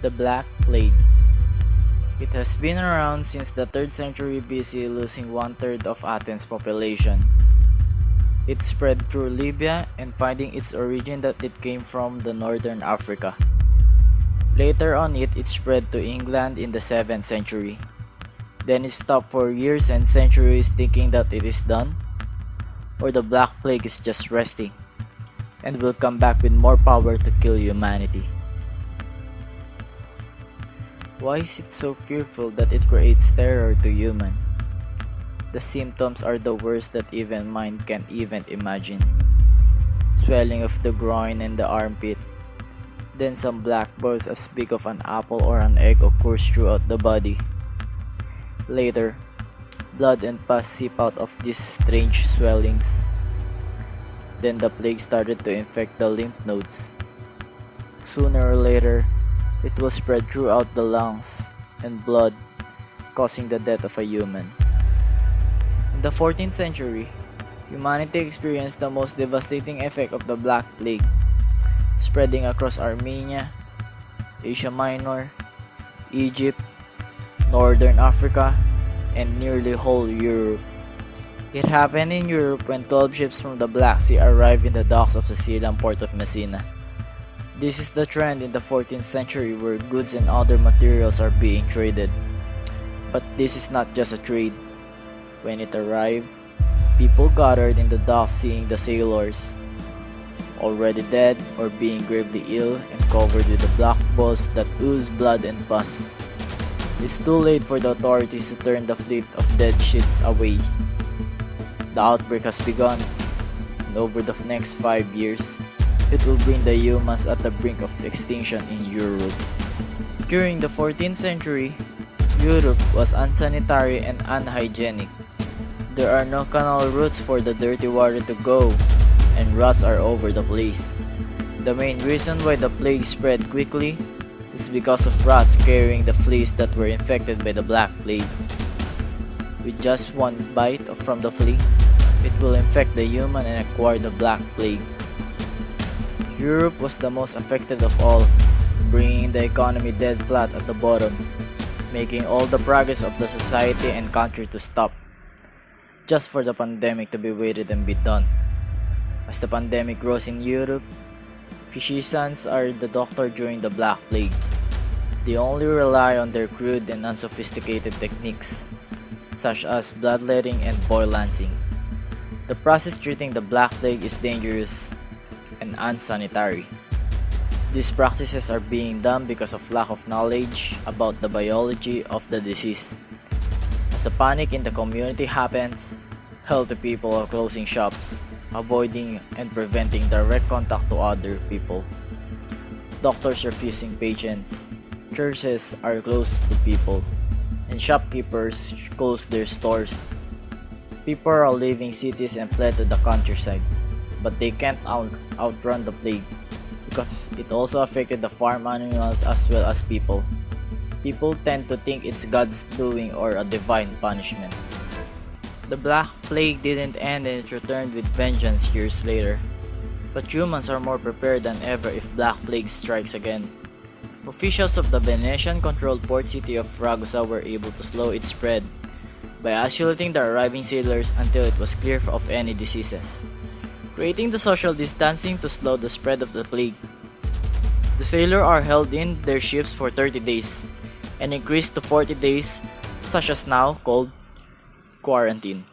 The Black Plague. It has been around since the 3rd century BC, losing one-third of Athens' population. It spread through Libya and finding its origin that it came from the northern Africa. Later on it spread to England in the 7th century. Then it stopped for years and centuries thinking that it is done, or the Black Plague is just resting, and will come back with more power to kill humanity. Why is it so fearful that it creates terror to human? The symptoms are the worst that even mind can even imagine. Swelling of the groin and the armpit. Then some black balls as big of an apple or an egg occurs throughout the body. Later, blood and pus seep out of these strange swellings. Then the plague started to infect the lymph nodes. Sooner or later, it will spread throughout the lungs and blood, causing the death of a human. In the 14th century, humanity experienced the most devastating effect of the Black Plague, spreading across Armenia, Asia Minor, Egypt, Northern Africa, and nearly whole Europe. It happened in Europe when 12 ships from the Black Sea arrived in the docks of the Sicilian port of Messina. This is the trend in the 14th century where goods and other materials are being traded. But this is not just a trade. When it arrived, people gathered in the docks seeing the sailors, already dead or being gravely ill and covered with the black balls that ooze blood and pus. It's too late for the authorities to turn the fleet of dead ships away. The outbreak has begun, and over the next 5 years, it will bring the humans at the brink of extinction in Europe. During the 14th century, Europe was unsanitary and unhygienic. There are no canal routes for the dirty water to go, and rats are over the place. The main reason why the plague spread quickly is because of rats carrying the fleas that were infected by the Black Plague. With just one bite from the flea, it will infect the human and acquire the Black Plague. Europe was the most affected of all, bringing the economy dead flat at the bottom, making all the progress of the society and country to stop, just for the pandemic to be waited and be done. As the pandemic grows in Europe, physicians are the doctor during the Black Plague. They only rely on their crude and unsophisticated techniques, such as bloodletting and boil lancing. The process treating the Black Plague is dangerous and unsanitary. These practices are being done because of lack of knowledge about the biology of the disease. As a panic in the community happens, healthy people are closing shops, avoiding and preventing direct contact to other people. Doctors refusing patients, churches are closed to people, and shopkeepers close their stores. People are leaving cities and fled to the countryside, but they can't outrun the plague, because it also affected the farm animals as well as people. People tend to think it's God's doing or a divine punishment. The Black Plague didn't end and it returned with vengeance years later. But humans are more prepared than ever if Black Plague strikes again. Officials of the Venetian-controlled port city of Ragusa were able to slow its spread by isolating the arriving sailors until it was clear of any diseases, creating the social distancing to slow the spread of the plague. The sailors are held in their ships for 30 days and increased to 40 days, such as now called quarantine.